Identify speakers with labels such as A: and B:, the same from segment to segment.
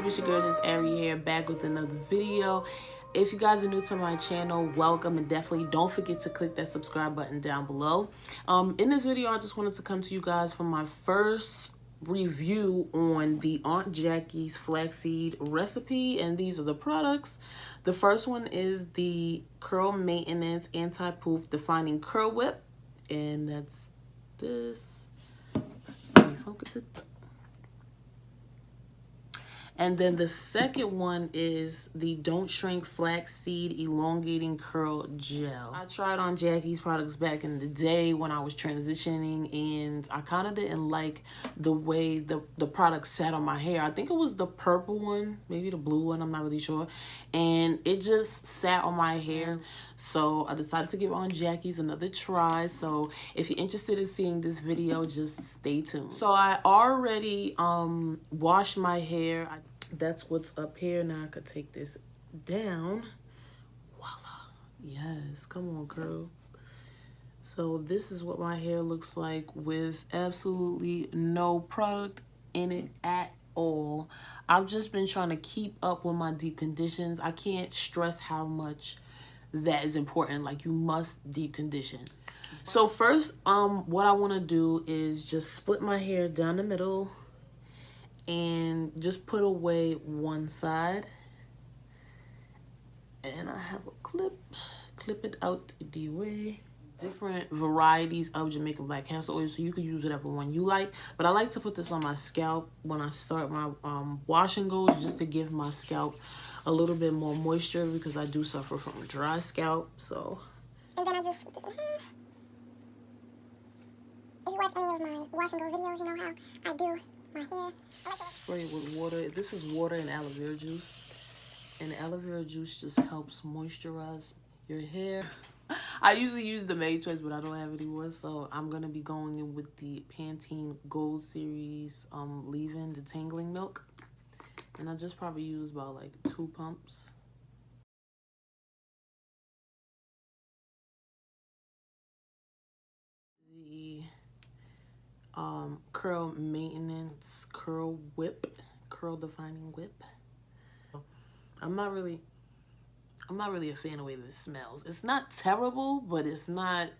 A: YouTube? It's your girl, just Ari here, back with another video. If you guys are new to my channel, welcome, and definitely don't forget to click that subscribe button down below. In this video, I just wanted to come to you guys for my first review on the Aunt Jackie's flaxseed recipe, and these are the products. The first one is the Curl Maintenance Anti-Poof Defining Curl Whip, and that's this. Let me focus it. And then the second one is the Don't Shrink Flaxseed Elongating Curl Gel. I tried on Jackie's products back in the day when I was transitioning, and I kind of didn't like the way the product sat on my hair. I think it was the purple one, maybe the blue one, I'm not really sure. And it just sat on my hair. So I decided to give Aunt Jackie's another try. So if you're interested in seeing this video, just stay tuned. So I already washed my hair. That's what's up here. Now I could take this down. Voila. Yes, come on, girls. So this is what my hair looks like with absolutely no product in it at all. I've just been trying to keep up with my deep conditions. I can't stress how much that is important. Like, you must deep condition. So first, what I want to do is just split my hair down the middle and just put away one side. And I have a clip it out the way. Different varieties of Jamaican black castor oil, so you can use whatever one you like. But I like to put this on my scalp when I start my wash and goes, just to give my scalp a little bit more moisture, because I do suffer from a dry scalp. So,
B: and then I just put this in my hair. If you watch any of my wash and go videos, you know how I do my hair.
A: Spray it with water. This is water and aloe vera juice. And aloe vera juice just helps moisturize your hair. I usually use the Made Choice, but I don't have it anymore. So I'm going to be going in with the Pantene Gold Series leave-in detangling milk. And I just probably use about like 2 pumps. The Curl Maintenance Curl Whip, Curl Defining Whip. I'm not really a fan of the way this smells. It's not terrible, but it's not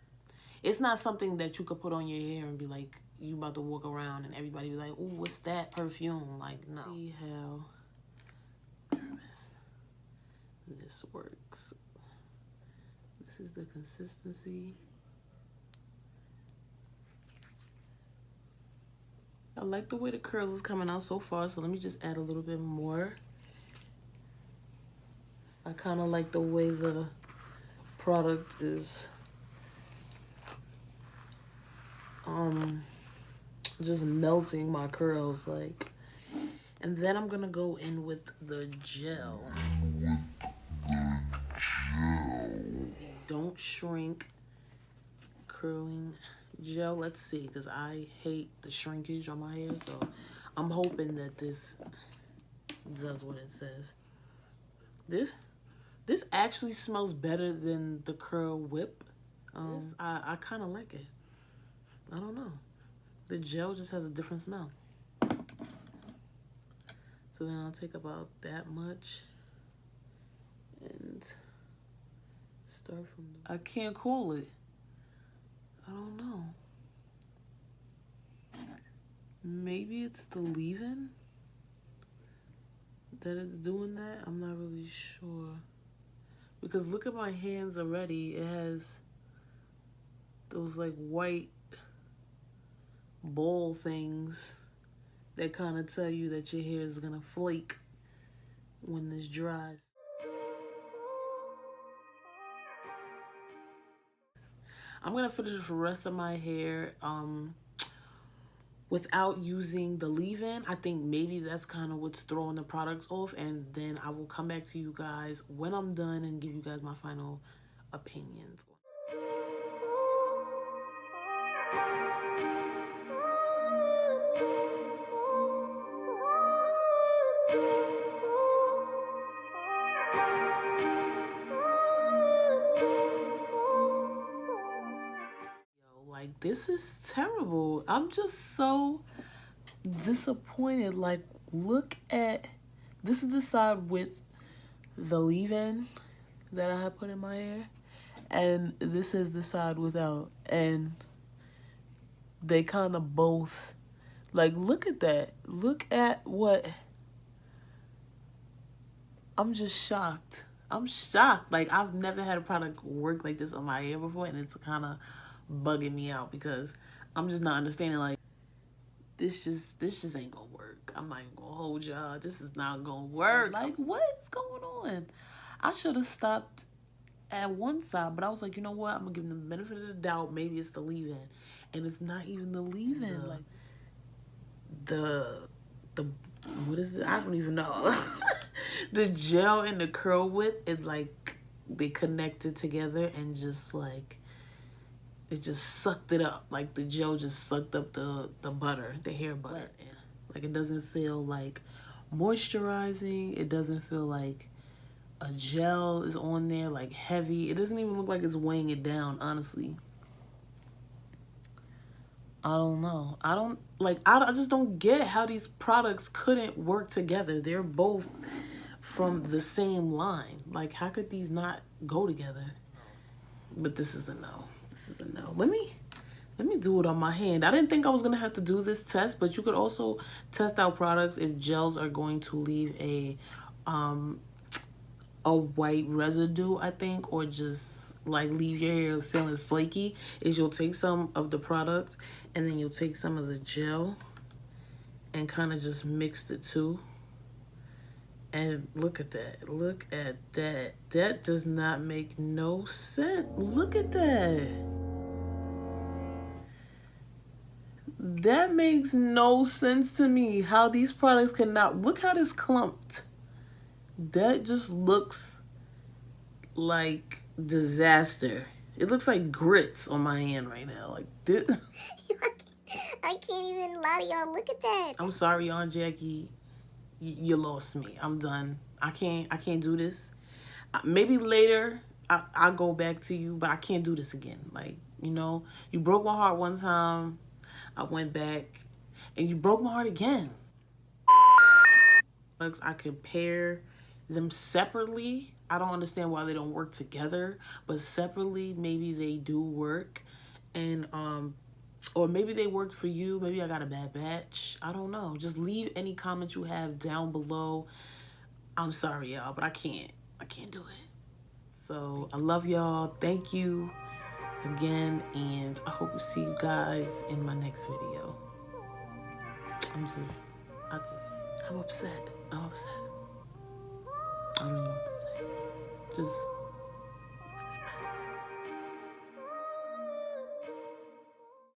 A: something that you could put on your hair and be like, you about to walk around and everybody be like, "Ooh, what's that perfume?" Like, no. See how nervous this works. This is the consistency. I like the way the curls is coming out so far, so let me just add a little bit more. I kind of like the way the product is just melting my curls, like. And then I'm gonna go in with the gel. Don't Shrink curling gel. Let's see, because I hate the shrinkage on my hair, so I'm hoping that this does what it says. This actually smells better than the Curl Whip. I kind of like it. I don't know. The gel just has a different smell. So then I'll take about that much and start from the... I can't call it. I don't know. Maybe it's the leave-in that is doing that. I'm not really sure. Because look at my hands already. It has those like white ball things that kind of tell you that your hair is gonna flake when this dries. I'm gonna finish the rest of my hair without using the leave-in. I think maybe that's kind of what's throwing the products off, and then I will come back to you guys when I'm done and give you guys my final opinions. Like, this is terrible. I'm just so disappointed. Like, look at this is the side with the leave-in that I had put in my hair, and this is the side without, and they kind of both, like, look at that. Look at what, I'm just shocked. I'm shocked. Like, I've never had a product work like this on my hair before, and it's kind of bugging me out because I'm just not understanding, like, this just ain't gonna work. I'm not even gonna hold y'all. This is not gonna work. Like, what is going on? I should have stopped at one side, but I was like, you know what? I'm gonna give them the benefit of the doubt. Maybe it's the leave-in, and it's not even the leave-in. Like, the what is it? I don't even know. The gel and the curl whip is like they connected together and just like it just sucked it up. Like the gel just sucked up the butter, the hair butter. Like it doesn't feel like moisturizing. It doesn't feel like a gel is on there, like heavy. It doesn't even look like it's weighing it down, honestly. I don't know. I just don't get how these products couldn't work together. They're both from the same line. Like, how could these not go together? But this is a no. This is a no. Let me do it on my hand. I didn't think I was gonna have to do this test, but you could also test out products if gels are going to leave a white residue, I think, or just like leave your hair feeling flaky. Is you'll take some of the product and then you'll take some of the gel and kind of just mix the two. And look at that. Look at that. That does not make no sense. Look at that. That makes no sense to me. How these products cannot. Look how this clumped. That just looks like disaster. It looks like grits on my hand right now. Like this.
B: I can't even lie to y'all. Look at that.
A: I'm sorry, Aunt Jackie. You lost me. I'm done. I can't do this. Maybe later I'll go back to you, but I can't do this again. Like, you know, you broke my heart one time. I went back and you broke my heart again. I compare them separately. I don't understand why they don't work together, but separately maybe they do work. And or maybe they worked for you. Maybe I got a bad batch. I don't know. Just leave any comments you have down below. I'm sorry, y'all, but I can't do it. So I love y'all. Thank you again, and I hope to see you guys in my next video. I'm upset. I'm upset. I don't know what to say. Just